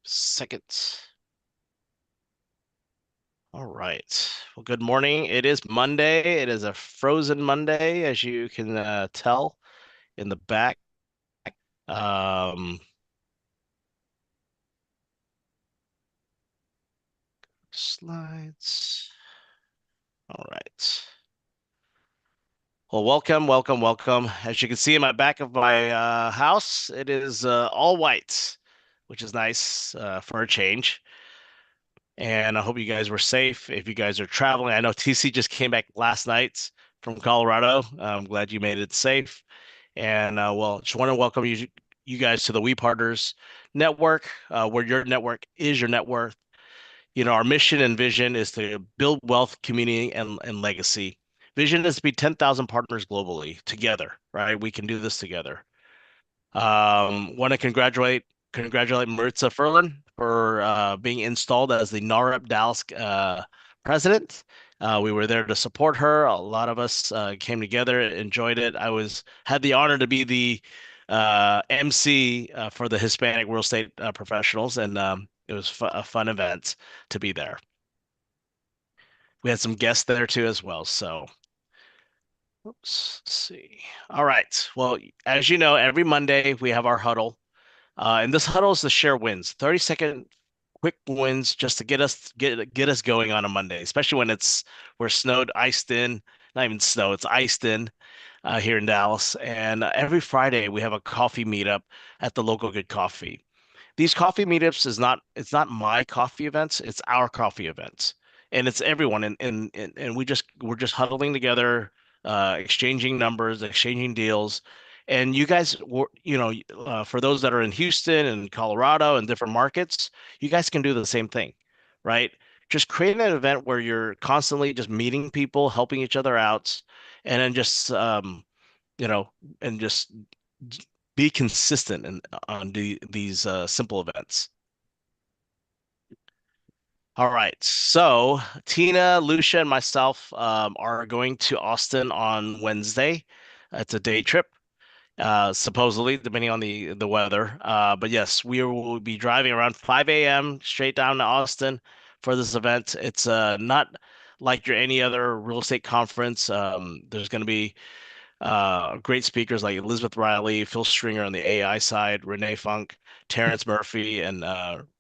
Seconds. All right. Well, good morning. It is Monday. It is a frozen Monday, as you can tell in the back. Um, Slides. All right. Well, welcome, welcome, welcome. As you can see in my back of my house, it is all white, which is nice for a change. And I hope you guys were safe. If you guys are traveling, I know TC just came back last night from Colorado. I'm glad you made it safe. And well, just want to welcome you guys to the We Partners Network, where your network is your net worth. Our mission and vision is to build wealth, community, and legacy. Vision is to be 10,000 partners globally together, right? We can do this together. Want to congratulate Maritza Furlan for being installed as the NAREP Dallas president. We were there to support her. A lot of us came together, enjoyed it. Had the honor to be the MC for the Hispanic real estate professionals, and it was a fun event to be there. We had some guests there too as well. So, oops, let's see. All right. Well, as you know, every Monday we have our huddle. And this huddle is to share wins, 30-second quick wins just to get us going on a Monday, especially when we're snowed, iced in, not even snow, it's iced in here in Dallas. And every Friday we have a coffee meetup at the local Good Coffee. These coffee meetups is not it's not my coffee events, it's our coffee events. And it's everyone and we're just huddling together, exchanging numbers, exchanging deals. And you guys were, for those that are in Houston and Colorado and different markets, you guys can do the same thing, right? Just create an event where you're constantly just meeting people, helping each other out, and then just you know, and just be consistent on these simple events. All right. So Tina, Lucia, and myself are going to Austin on Wednesday. It's a day trip, supposedly, depending on the weather. But yes, we will be driving around 5 a.m. straight down to Austin for this event. It's not like your any other real estate conference. There's going to be great speakers like Elizabeth Riley, Phil Stringer on the AI side, Renee Funk, Terrence Murphy, and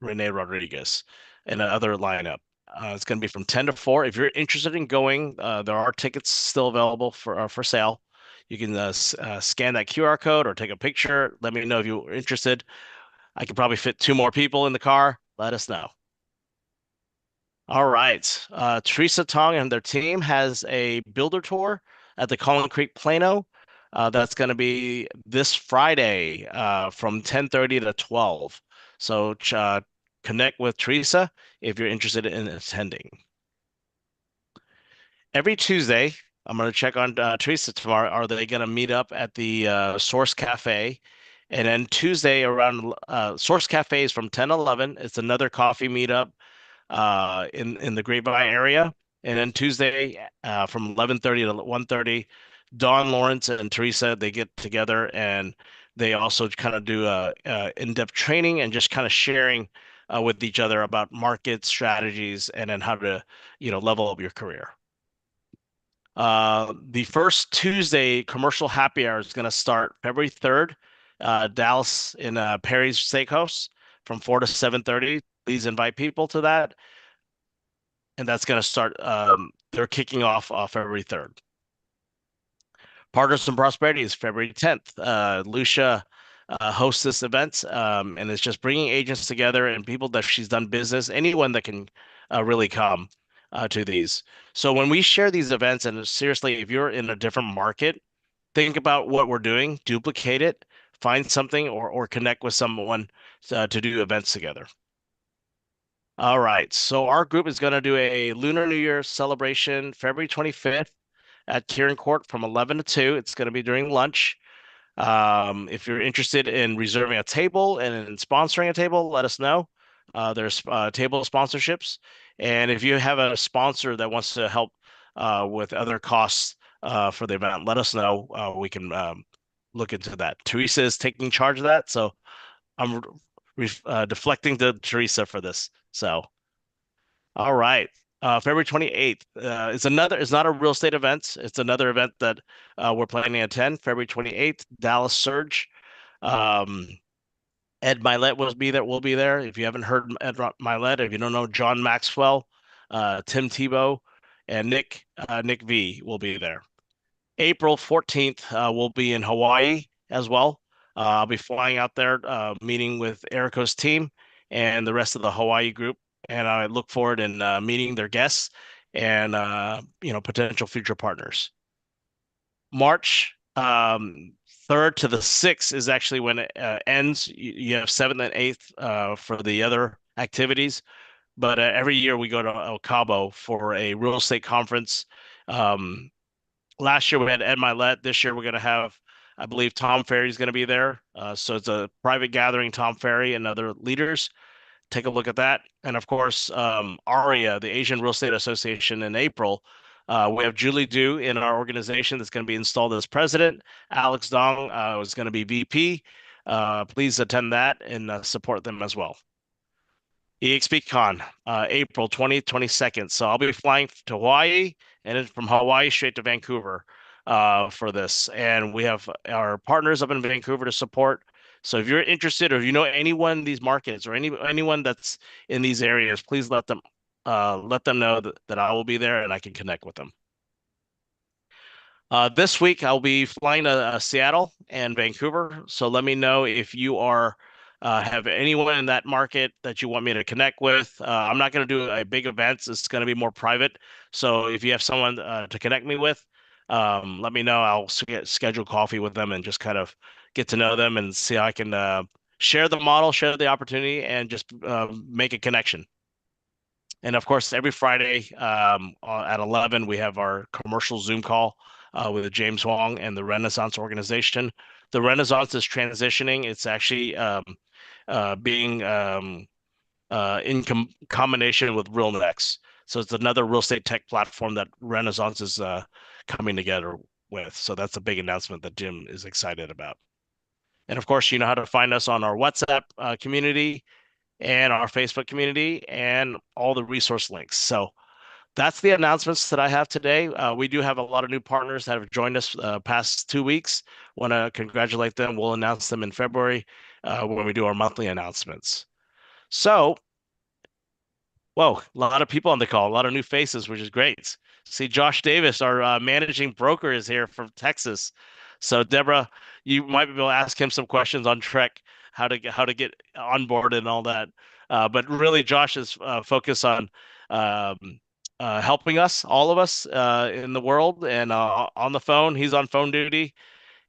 Renee Rodriguez, and another lineup. It's going to be from 10 to 4. If you're interested in going, there are tickets still available for sale. You can scan that QR code or take a picture. Let me know if you're interested. I could probably fit two more people in the car. Let us know. All right. Teresa Tong and their team has a builder tour at the Collin Creek Plano. That's going to be this Friday from 10:30 to 12. So connect with Teresa if you're interested in attending. Every Tuesday, I'm going to check on Teresa tomorrow. Are they going to meet up at the Source Cafe? And then Tuesday around Source Cafe is from 10 to 11. It's another coffee meetup in the Grapevine area. And then Tuesday from 11:30 to 1:30, Dawn Lawrence and Teresa, they get together and they also kind of do a in-depth training and just kind of sharing with each other about market strategies and then how to, level up your career. The first Tuesday commercial happy hour is going to start February 3rd, Dallas in Perry's Steakhouse from 4 to 7:30. Please invite people to that. And that's going to start. They're kicking off February 3rd. Partners in Prosperity is February 10th. Lucia hosts this event, and it's just bringing agents together and people that she's done business, anyone that can really come to these. So when we share these events, and seriously, if you're in a different market, think about what we're doing, duplicate it, find something, or connect with someone to do events together. All right. So our group is going to do a Lunar New Year celebration February 25th at Kieran Court from 11 to 2. It's going to be during lunch. If you're interested in reserving a table and in sponsoring a table, let us know. There's table sponsorships. And if you have a sponsor that wants to help with other costs for the event, let us know. We can look into that. Teresa is taking charge of that. So I'm deflecting to Teresa for this. So, all right. February 28th is not a real estate event. It's another event that we're planning to attend. February 28th, Dallas Surge. Um, Ed Milet will be there. If you haven't heard Ed Milet, if you don't know John Maxwell, Tim Tebow, and Nick V will be there. April 14th, we'll be in Hawaii as well. I'll be flying out there, meeting with Erico's team and the rest of the Hawaii group, and I look forward in meeting their guests and potential future partners. March 3rd to the 6th is actually when it ends. You have 7th and 8th for the other activities, but every year we go to El Cabo for a real estate conference. Um, Last year we had Ed Milet. This year we're going to have, I believe, Tom Ferry's going to be there. So it's a private gathering, Tom Ferry and other leaders. Take a look at that. And of course, ARIA, the Asian Real Estate Association in April. We have Julie Du in our organization that's going to be installed as president. Alex Dong is going to be VP. Please attend that and support them as well. EXPCon, April 20th, 22nd. So I'll be flying to Hawaii and then from Hawaii straight to Vancouver for this. And we have our partners up in Vancouver to support. So if you're interested or if you know anyone in these markets or anyone that's in these areas, please let them know that I will be there and I can connect with them. This week I'll be flying to Seattle and Vancouver. So let me know if you are have anyone in that market that you want me to connect with. I'm not going to do a big events. It's going to be more private. So if you have someone to connect me with, let me know. I'll schedule coffee with them and just kind of get to know them and see how I can share the model, share the opportunity, and just make a connection. And of course, every Friday at 11, we have our commercial Zoom call with James Wong and the Renaissance organization. The Renaissance is transitioning. It's actually being in combination with RealNex. So it's another real estate tech platform that Renaissance is coming together with. So that's a big announcement that Jim is excited about. And of course, you know how to find us on our WhatsApp community and our Facebook community and all the resource links. So that's the announcements that I have today. We do have a lot of new partners that have joined us past 2 weeks. Want to congratulate them. We'll announce them in February when we do our monthly announcements. So, whoa, a lot of people on the call, a lot of new faces, which is great. See, Josh Davis, our managing broker, is here from Texas. So, Deborah, you might be able to ask him some questions on Trek, how to get on board and all that. But really, Josh is focused on helping us, all of us in the world, and on the phone. He's on phone duty,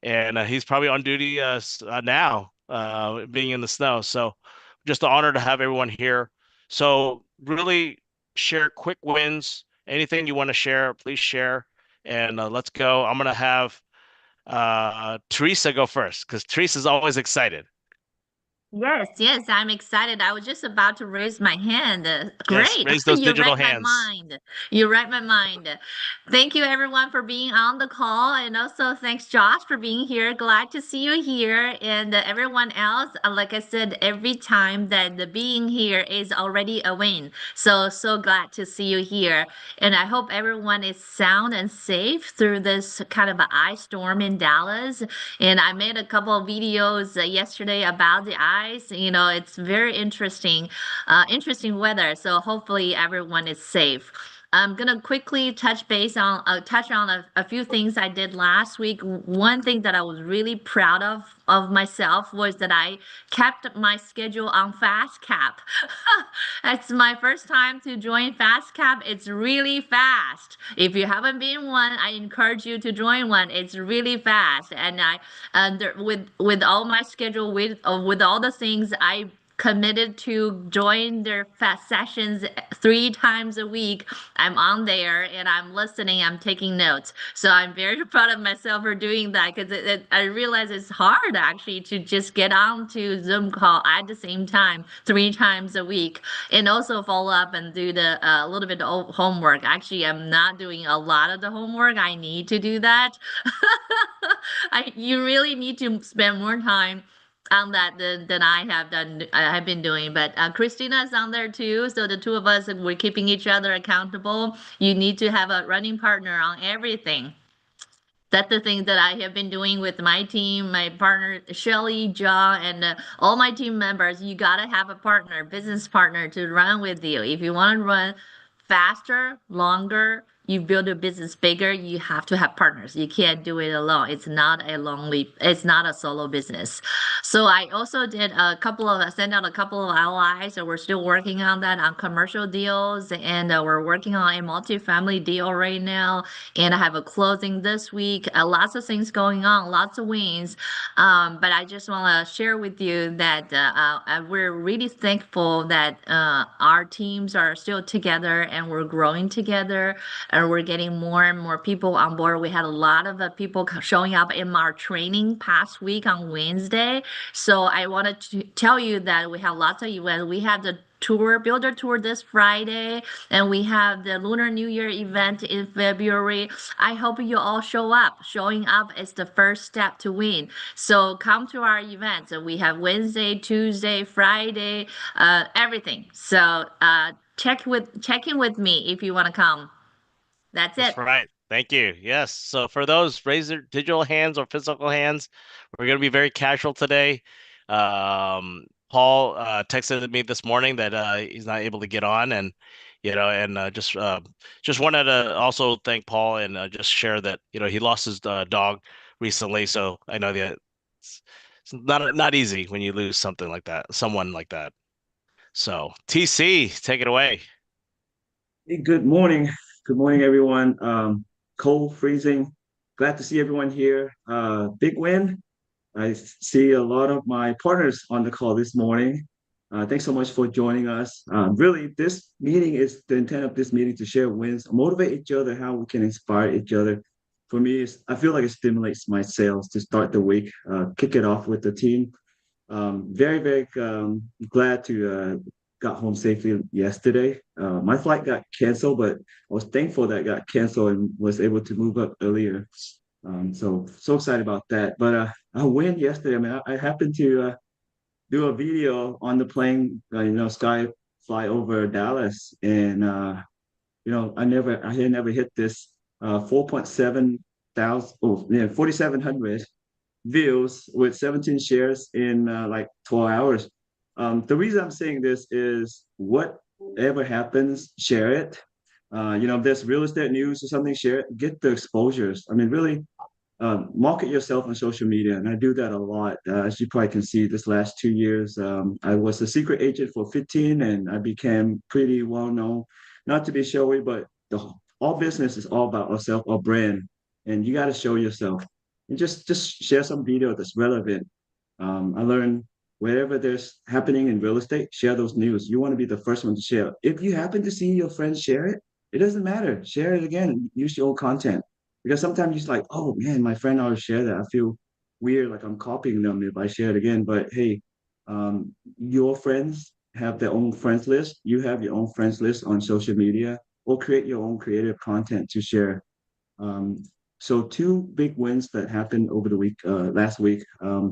and he's probably on duty now, being in the snow. So, just an honor to have everyone here. So, really share quick wins. Anything you want to share, please share. And let's go. I'm gonna have Teresa go first because Teresa's always excited. Yes, yes, I'm excited. I was just about to raise my hand. Yes, Great. raise those You digital read my hands. mind. You read my mind. Thank you everyone for being on the call. And also thanks Josh for being here. Glad to see you here. And everyone else, like I said, every time that the being here is already a win. So, so glad to see you here. And I hope everyone is sound and safe through this kind of an ice storm in Dallas. And I made a couple of videos yesterday about the ice. You know, it's very interesting, interesting weather. So hopefully everyone is safe. I'm gonna quickly touch on a few things I did last week. One thing that I was really proud of myself was that I kept my schedule on FastCap. It's my first time to join FastCap. It's really fast. If you haven't been one, I encourage you to join one. It's really fast, and with all my schedule with all the things I committed to join their fast sessions 3 times a week. I'm on there and I'm listening, I'm taking notes. So I'm very proud of myself for doing that because I realize it's hard actually to just get on to Zoom call at the same time 3 times a week and also follow up and do the little bit of homework. Actually, I'm not doing a lot of the homework. I need to do that. You really need to spend more time on that than I have been doing. But Christina's on there too. So the two of us, we're keeping each other accountable. You need to have a running partner on everything. That's the thing that I have been doing with my team, my partner Shelly, John, and all my team members. You gotta have a partner, business partner to run with you. If you want to run faster, longer, you build a business bigger, you have to have partners. You can't do it alone. It's not a solo business. So I also did send out a couple of LIs, and we're still working on that on commercial deals, and we're working on a multifamily deal right now, and I have a closing this week. Lots of things going on, lots of wins. But I just want to share with you that we're really thankful that our teams are still together and we're growing together and we're getting more and more people on board. We had a lot of people showing up in our training past week on Wednesday. So I wanted to tell you that we have lots of events. We have the builder tour this Friday, and we have the Lunar New Year event in February. I hope you all show up. Showing up is the first step to win. So come to our events. We have Wednesday, Tuesday, Friday, everything. So check in with me if you want to come. That's it. That's right. Thank you. Yes. So for those raise their digital hands or physical hands, we're going to be very casual today. Paul texted me this morning that he's not able to get on, and and just wanted to also thank Paul and just share that he lost his dog recently. So I know that it's not easy when you lose something like that, someone like that. So TC, take it away. Hey, good morning. Good morning, everyone. Cold, freezing. Glad to see everyone here. Big win. I see a lot of my partners on the call this morning. Thanks so much for joining us. Really, this meeting is the intent of this meeting to share wins, motivate each other, how we can inspire each other. For me, I feel like it stimulates my sales to start the week, kick it off with the team. Very glad to got home safely yesterday. My flight got canceled, but I was thankful that it got canceled and was able to move up earlier. So excited about that. But I win yesterday. I mean, I happened to do a video on the plane, sky fly over Dallas, and I had never hit this 4.7 thousand, oh yeah, 4,700 views with 17 shares in like 12 hours. The reason I'm saying this is whatever happens, share it. If there's real estate news or something, share it. Get the exposures. I mean, really market yourself on social media, and I do that a lot. As you probably can see, this last 2 years, I was a secret agent for 15, and I became pretty well known. Not to be showy, but all business is all about yourself or brand, and you got to show yourself. And just share some video that's relevant. I learned wherever there's happening in real estate, share those news. You want to be the first one to share. If you happen to see your friends share it, it doesn't matter. Share it again. Use your own content because sometimes you're like, oh man, my friend always share that. I feel weird, like I'm copying them if I share it again. But hey, your friends have their own friends list. You have your own friends list on social media, or create your own creative content to share. So two big wins that happened over the week, last week. I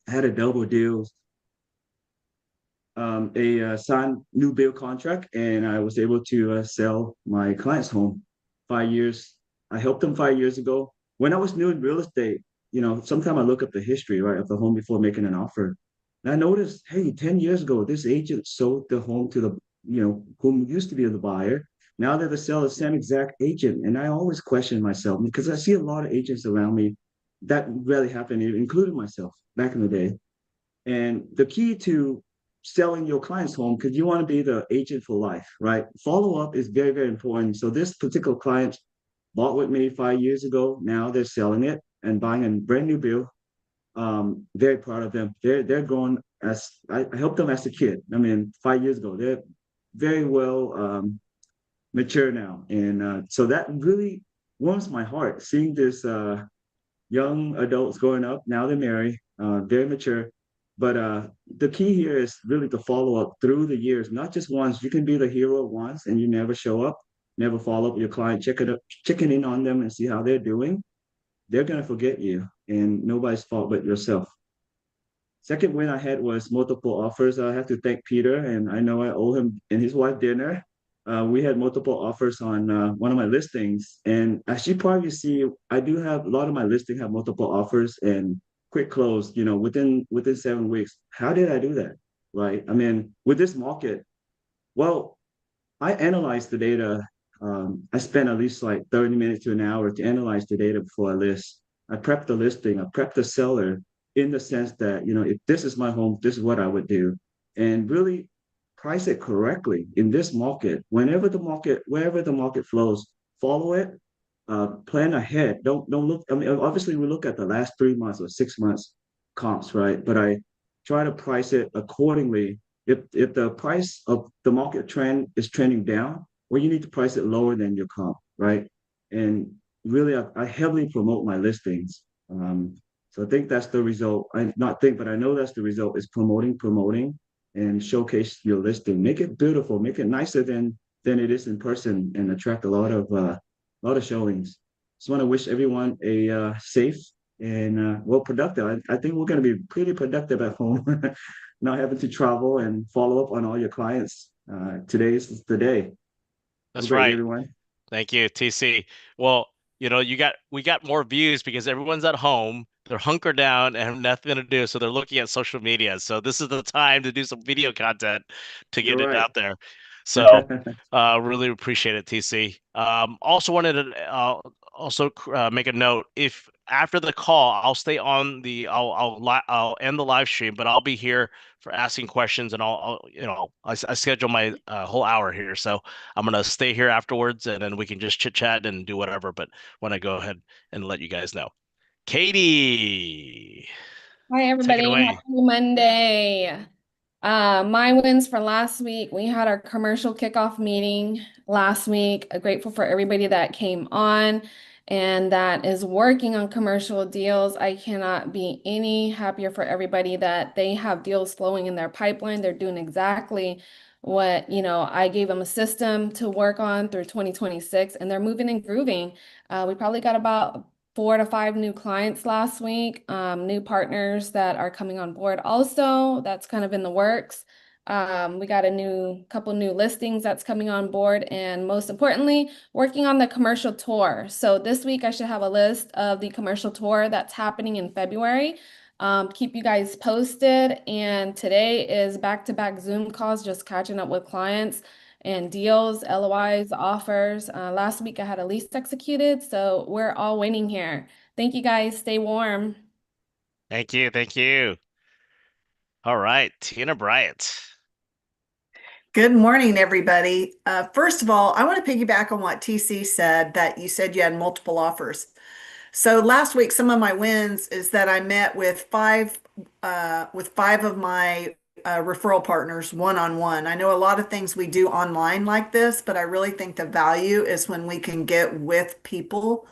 had a double deal, a signed new bill contract, and I was able to sell my client's home. 5 years. I helped them 5 years ago. When I was new in real estate, sometimes I look up the history, right, of the home before making an offer. And I noticed, hey, 10 years ago, this agent sold the home to whom used to be the buyer. Now they're the seller, same exact agent. And I always question myself because I see a lot of agents around me that really happened, including myself back in the day. And the key to selling your client's home, because you want to be the agent for life, right? Follow up is very important. So this particular client bought with me 5 years ago. Now they're selling it and buying a brand new bill. Very proud of them. They're growing as I helped them as a kid. I mean, 5 years ago, they're very well mature now, and so that really warms my heart seeing this young adults growing up. Now they're married, very mature. But the key here is really to follow up through the years, not just once. You can be the hero once and you never show up, never follow up with your client, checking in on them and see how they're doing. They're gonna forget you, and nobody's fault but yourself. Second win I had was multiple offers. I have to thank Peter, and I know I owe him and his wife dinner. We had multiple offers on one of my listings, and as you probably see, I do have a lot of my listings have multiple offers and quick close. Within 7 weeks. How did I do that? Right? I mean, with this market, well, I analyze the data. I spend at least like 30 minutes to an hour to analyze the data before I list. I prep the listing, I prep the seller in the sense that, if this is my home, this is what I would do. And really price it correctly in this market. Wherever the market flows, follow it, plan ahead. Don't look. I mean, obviously we look at the last 3 months or 6 months comps, right? But I try to price it accordingly. If the price of the market trend is trending down, well, you need to price it lower than your comp, right? And really, I heavily promote my listings. So I think that's the result. I not think, but I know that's the result is promoting, and showcase your listing. Make it beautiful, make it nicer than it is in person, and attract a lot of showings. Just want to wish everyone a safe and well productive. I think we're going to be pretty productive at home, not having to travel and follow up on all your clients. Today's the day. Have a That's great day, right. everyone. Thank you, TC. Well, we got more views because everyone's at home. They're hunkered down and have nothing to do, so they're looking at social media. So this is the time to do some video content to You're get it right. out there. So really appreciate it, TC. Also wanted to make a note. If after the call, I'll stay on the I'll end the live stream, but I'll be here for asking questions, and I schedule my whole hour here, so I'm gonna stay here afterwards, and then we can just chit chat and do whatever. But when I go ahead and let you guys know, Katie, Hi, take it everybody. Happy away. Monday. My wins for last week. We had our commercial kickoff meeting last week. Grateful for everybody that came on and that is working on commercial deals. I cannot be any happier for everybody that they have deals flowing in their pipeline. They're doing exactly what, I gave them a system to work on through 2026, and they're moving and grooving. We probably got about 4 to 5 new clients last week, new partners that are coming on board also. That's kind of in the works. We got a couple new listings that's coming on board, and most importantly, working on the commercial tour. So this week I should have a list of the commercial tour that's happening in February. Keep you guys posted. And today is back-to-back Zoom calls, just catching up with clients and deals, LOIs, offers. Last week I had a lease executed, so we're all winning here. Thank you guys. Stay warm. Thank you, thank you. All right, Tina Bryant. Good morning, everybody. First of all, I want to piggyback on what TC said, that you said you had multiple offers. So last week, some of my wins is that I met with five of my referral partners one-on-one. I know a lot of things we do online like this, but I really think the value is when we can get with people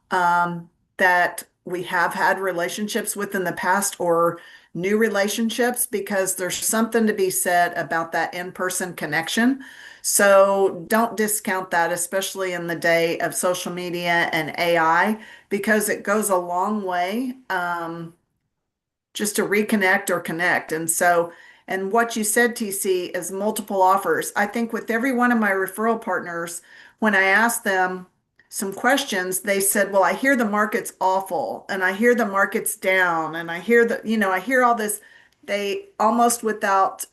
that we have had relationships with in the past, or new relationships, because there's something to be said about that in-person connection. So don't discount that, especially in the day of social media and AI, because it goes a long way. Just to reconnect or connect. And what you said, TC, is multiple offers. I think with every one of my referral partners, when I asked them some questions, they said, well, I hear the market's awful, and I hear the market's down, and I hear I hear all this. They almost without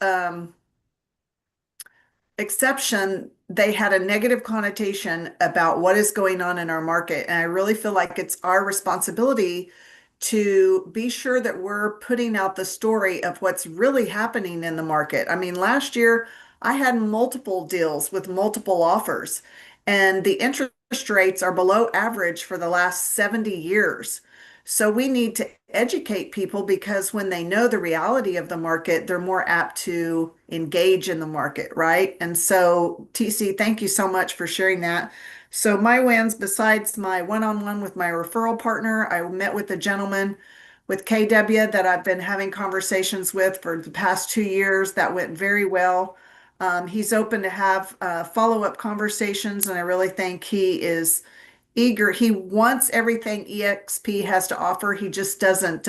exception, they had a negative connotation about what is going on in our market. And I really feel like it's our responsibility to be sure that we're putting out the story of what's really happening in the market. I mean, last year I had multiple deals with multiple offers, and the interest rates are below average for the last 70 years. So we need to educate people, because when they know the reality of the market, they're more apt to engage in the market, right? And so, TC, thank you so much for sharing that. So my wins, besides my one-on-one with my referral partner, I met with a gentleman with KW that I've been having conversations with for the past 2 years. That went very well. He's open to have follow-up conversations, and I really think he is eager. He wants everything EXP has to offer. He just doesn't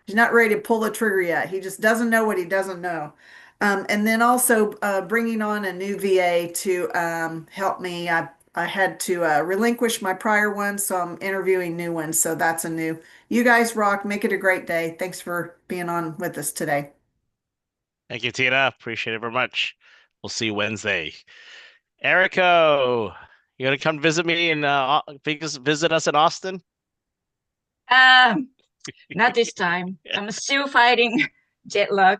He's not ready to pull the trigger yet. He just doesn't know what he doesn't know. And then also bringing on a new VA to help me. I had to relinquish my prior one, so I'm interviewing new ones. So that's a new. You guys rock. Make it a great day. Thanks for being on with us today. Thank you, Tina. Appreciate it very much. We'll see you Wednesday. Erico, you gonna come visit me and visit us in Austin? Um, Not this time. I'm still fighting jet lag.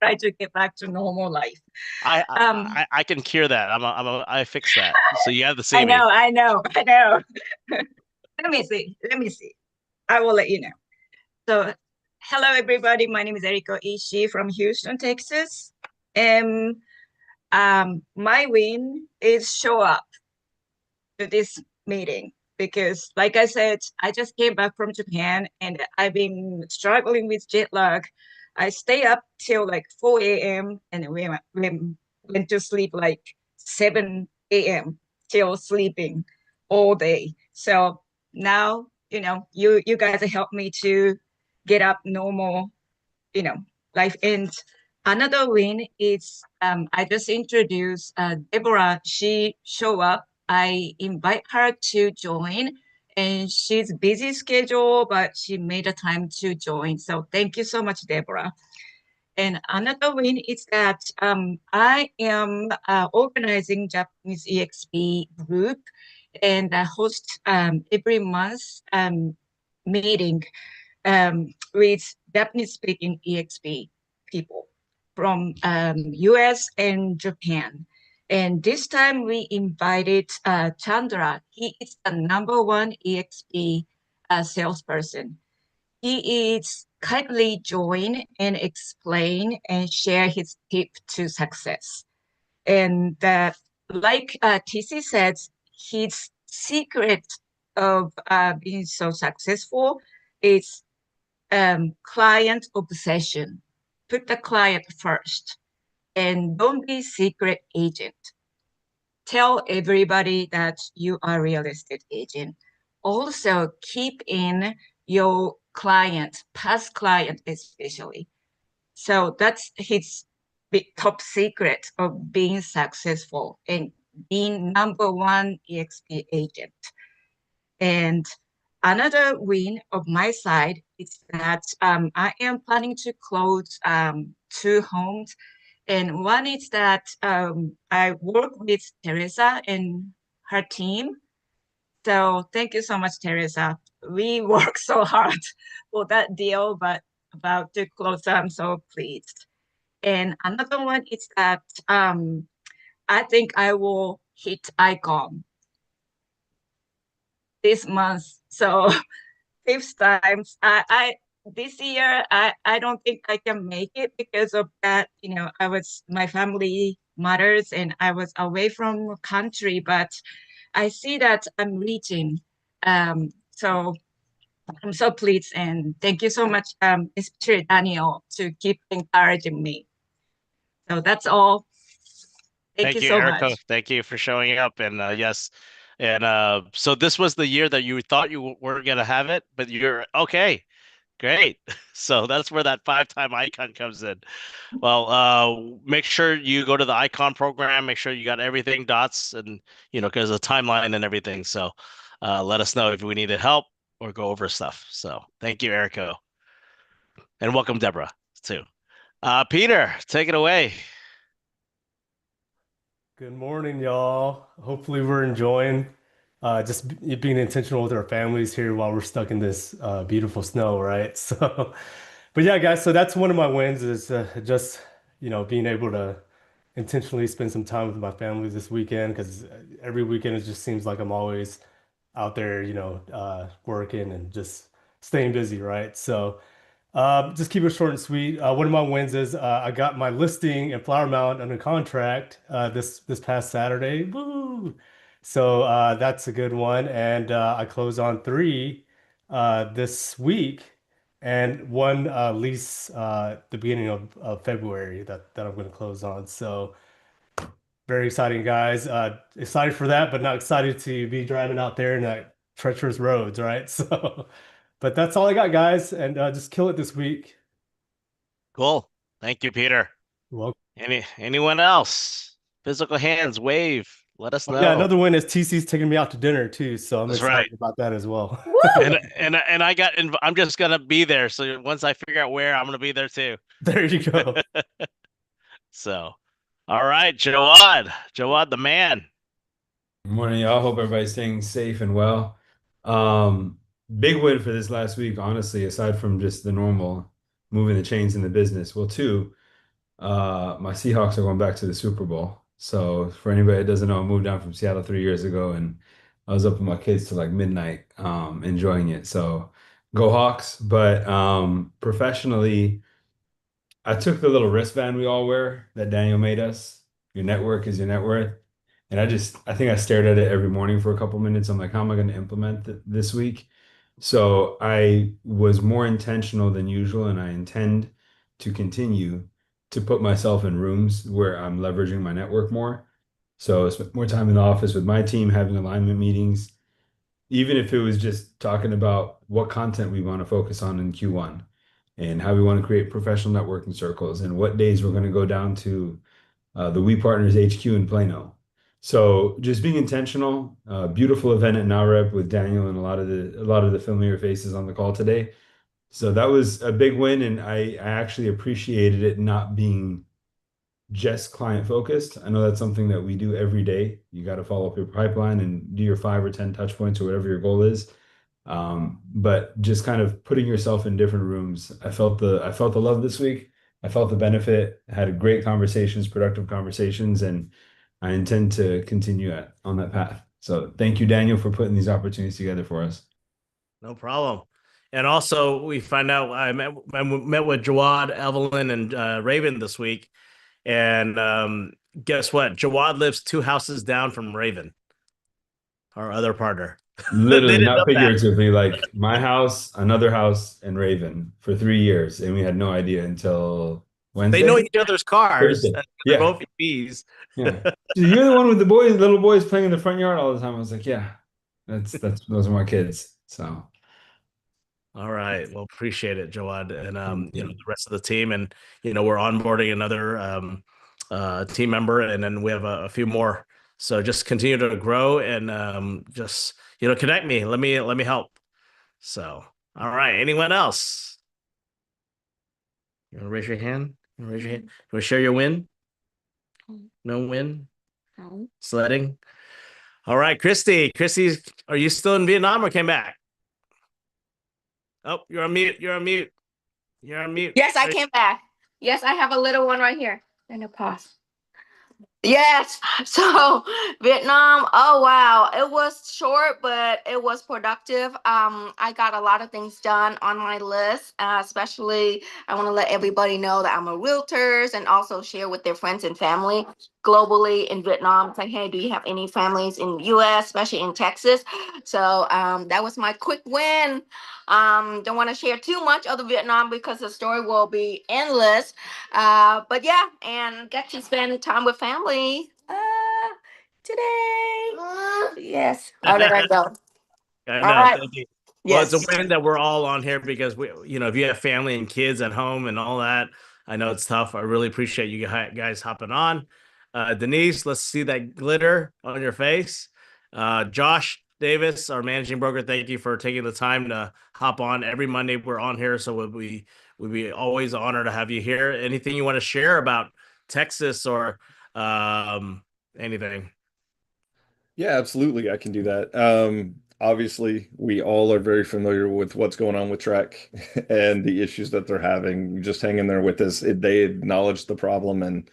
Try to get back to normal life. I Um, I can cure that. I fix that. So you have to see I me. know, I know, I know. Let me see. Let me see. I will let you know. So, hello everybody. My name is Eriko Ishii from Houston, Texas. And my win is show up to this meeting because, like I said, I just came back from Japan and I've been struggling with jet lag. I stay up till like 4 a.m. and went to sleep like 7 a.m. till sleeping all day. So now, you guys have helped me to get up normal, you know, life. And another win is I just introduced Deborah. She show up. I invite her to join, and she's busy schedule, but she made a time to join. So thank you so much, Deborah. And another win is that I am organizing Japanese EXP group, and I host every month meeting with Japanese speaking EXP people from US and Japan. And this time we invited Chandra. He is the number one EXP salesperson. He is kindly join and explain and share his tip to success. And like TC said, his secret of being so successful is client obsession. Put the client first and don't be secret agent. Tell everybody that you are a real estate agent. Also keep in your client, past client especially. So that's his big top secret of being successful and being number one EXP agent. And another win of my side is that I am planning to close two homes. And one is that I work with Teresa and her team. So thank you so much, Teresa. We work so hard for that deal, but about to close, I'm so pleased. And another one is that I think I will hit icon this month. So fifth times. I this year I don't think I can make it because of that. I was my family matters and I was away from country, but I see that I'm reaching. So I'm so pleased and thank you so much, especially Daniel, to keep encouraging me. So that's all. Thank you Thank you, so Erica. much. Thank you for showing up. And yes, and so this was the year that you thought you weren't gonna have it, but you're okay. Great. So that's where that 5-time icon comes in. Well, make sure you go to the icon program. Make sure you got everything dots and because a timeline and everything. So, let us know if we needed help or go over stuff. So, thank you, Erico, and welcome, Deborah, too. Peter, take it away. Good morning, y'all. Hopefully, we're enjoying being intentional with our families here while we're stuck in this beautiful snow, right? So, but yeah, guys, so that's one of my wins is just, being able to intentionally spend some time with my family this weekend because every weekend it just seems like I'm always out there, working and just staying busy, right? So, just keep it short and sweet. One of my wins is I got my listing in Flower Mound under contract this past Saturday. Woo! So that's a good one, and I closed on three this week, and one lease the beginning of February that I'm going to close on. So very exciting, guys. Excited for that, but not excited to be driving out there in that treacherous roads, right? So. But that's all I got, guys, and just kill it this week. Cool. Thank you, Peter. Well, Anyone else? Physical hands, wave. Let us yeah, know. another win is TC's taking me out to dinner too, so I'm That's right. excited about that as well. Woo! And I'm just gonna be there. So once I figure out where, I'm gonna be there too. There you go. So, all right, Jawad. Jawad, the man. Good morning, y'all. Hope everybody's staying safe and well. Um, Big win for this last week, honestly, aside from just the normal moving the chains in the business. Well, two, my Seahawks are going back to the Super Bowl. So for anybody that doesn't know, I moved down from Seattle 3 years ago and I was up with my kids till like midnight, enjoying it. So go Hawks. But professionally, I took the little wristband we all wear that Daniel made us. Your network is your net worth. And I think I stared at it every morning for a couple minutes. I'm like, how am I going to implement this week? So I was more intentional than usual, and I intend to continue to put myself in rooms where I'm leveraging my network more. So I spent more time in the office with my team, having alignment meetings, even if it was just talking about what content we want to focus on in Q1 and how we want to create professional networking circles and what days we're going to go down to the We Partners HQ in Plano. So just being intentional, beautiful event at NowRep with Daniel and a lot of the familiar faces on the call today. So that was a big win, and I actually appreciated it not being just client focused. I know that's something that we do every day. You got to follow up your pipeline and do your 5 or 10 touch points or whatever your goal is. But just kind of putting yourself in different rooms. I felt the love this week. I felt the benefit, had great conversations, productive conversations, and I intend to continue on that path. So thank you, Daniel, for putting these opportunities together for us. No problem. And also, we find out I met with Jawad, Evelyn, and Raven this week. And guess what? Jawad lives 2 houses down from Raven, our other partner. They Literally, didn't know not that. figuratively, like my house, another house, and Raven for 3 years. And we had no idea until They know Wednesday, each other's cars. Thursday. They're Yeah. both EVs. Yeah. You're the one with the boys, little boys playing in the front yard all the time. I was like, yeah, those are my kids. So All right. Well, appreciate it, Jawad, and thank the you. rest of the team, and we're onboarding another team member, and then we have a few more. So just continue to grow and just connect me. Let me help. So all right. Anyone else? You want to raise your hand? You want to raise your hand? You want to share your win? No win? Sledding. All right, Christy. Christy, are you still in Vietnam or came back? Oh, you're on mute. You're on mute. You're on mute. Yes, I came back. Yes, I have a little one right here. And a pause. Yes. So Vietnam, oh wow. It was short, but it was productive. I got a lot of things done on my list. Especially I want to let everybody know that I'm a realtor and also share with their friends and family globally in Vietnam. Say, hey, do you have any families in US, especially in Texas? So that was my quick win. Don't want to share too much of the Vietnam because the story will be endless. But yeah, and get to spend time with family today. Yes. Oh, there I go. I All know. right. Thank you. Well, it's a Yes. win that we're all on here because if you have family and kids at home and all that, I know it's tough. I really appreciate you guys hopping on. Denise, let's see that glitter on your face. Josh Davis, our managing broker, thank you for taking the time to hop on every Monday. We're on here, so we'll be always honored to have you here. Anything you want to share about Texas or anything? Yeah, absolutely. I can do that. Obviously, we all are very familiar with what's going on with Trek and the issues that they're having. Just hang in there with us. They acknowledge the problem and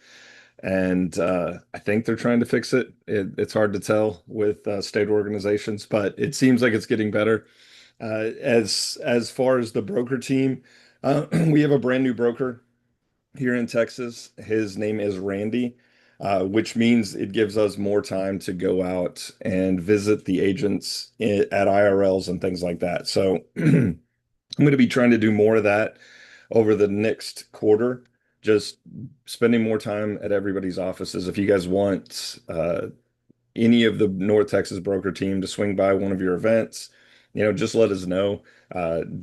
I think they're trying to fix it. It's hard to tell with state organizations, but it seems like it's getting better. As far as the broker team, we have a brand new broker here in Texas. His name is Randy, which means it gives us more time to go out and visit the agents at IRLs and things like that. So I'm going to be trying to do more of that over the next quarter, just spending more time at everybody's offices. If you guys want any of the North Texas broker team to swing by one of your events, just let us know.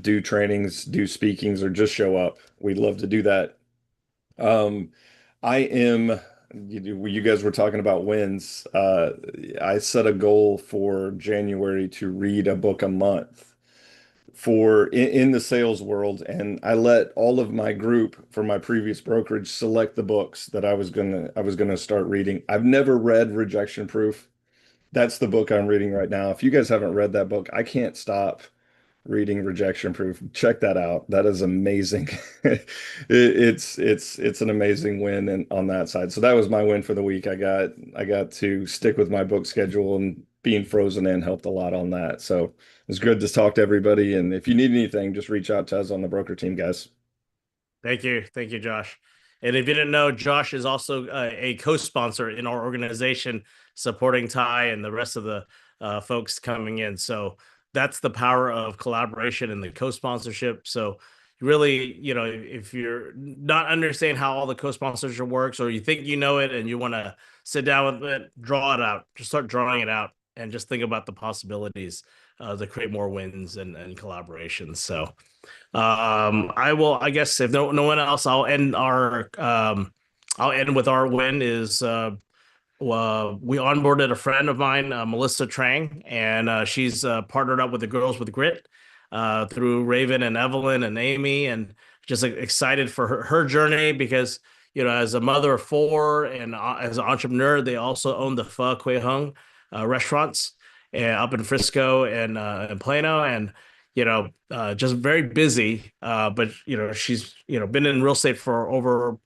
Do trainings, do speakings, or just show up. We'd love to do that. Um, I am, you guys were talking about wins. I set a goal for January to read a book a month in the sales world, and I let all of my group for my previous brokerage select the books that I was gonna start reading. I've never read Rejection Proof. That's the book I'm reading right now. If you guys haven't read that book, I can't stop reading Rejection Proof. Check that out. That is amazing. It's an amazing win on that side. So that was my win for the week. I got to stick with my book schedule, and being frozen in helped a lot on that. So it's good to talk to everybody. And if you need anything, just reach out to us on the broker team, guys. Thank you, Josh. And if you didn't know, Josh is also a co-sponsor in our organization, supporting Ty and the rest of the folks coming in. So that's the power of collaboration and the co-sponsorship. So really, if you're not understanding how all the co-sponsorship works, or you think you know it and you want to sit down with it, draw it out, just start drawing it out, and just think about the possibilities to create more wins and collaborations. So. I guess if no one else, I'll end with our win is we onboarded a friend of mine, Melissa Trang, and she's partnered up with the Girls with Grit through Raven and Evelyn and Amy, and just excited for her journey because, as a mother of four and as an entrepreneur, they also own the Pho Quay Hung restaurants up in Frisco and in Plano, and just very busy. But she's been in real estate for over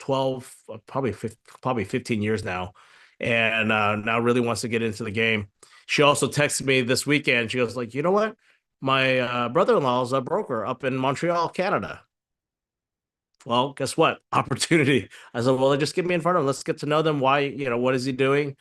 12, probably 15 years now, and now really wants to get into the game. She also texted me this weekend. She goes like, you know what? My brother-in-law is a broker up in Montreal, Canada. Well, guess what? Opportunity. I said, well, just get me in front of him. Let's get to know them. Why, what is he doing?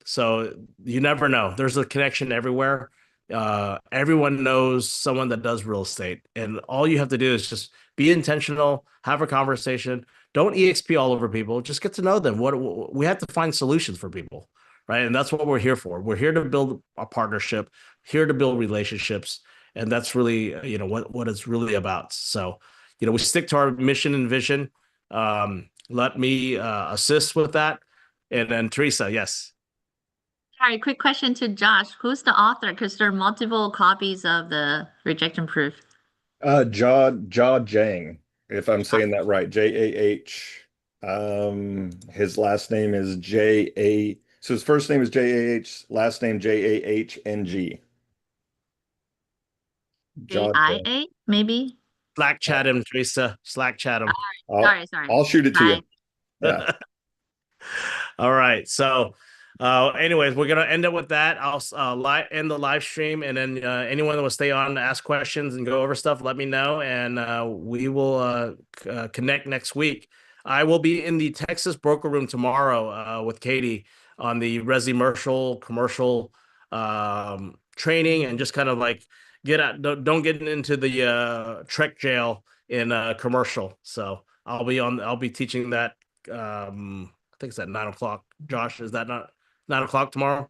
So you never know. There's a connection everywhere. Everyone knows someone that does real estate, and all you have to do is just be intentional, have a conversation. Don't EXP all over people. Just get to know them. What we have to find solutions for people, right? And that's what we're here for. We're here to build a partnership, here to build relationships, and that's really what it's really about. So we stick to our mission and vision. Let me assist with that, and then Teresa, yes. All right, quick question to Josh. Who's the author? Because there are multiple copies of the rejection proof. Jia Jang, if I'm saying that right. Jah. His last name is J-A. So his first name is J-A-H, last name Jahng. Jia Jang. JIA, maybe? Slack chat him, Teresa. Slack chat him. Sorry. I'll shoot it to you. Bye. Yeah. All right. So, anyways, we're gonna end it with that. I'll end the live stream, and then anyone that will stay on to ask questions and go over stuff, let me know, and we will connect next week. I will be in the Texas broker room tomorrow with Katie on the commercial training, and just kind of like get out. Don't get into the Trek jail in commercial. So I'll be teaching that. I think it's at 9 o'clock. Josh, is that not 9 o'clock tomorrow?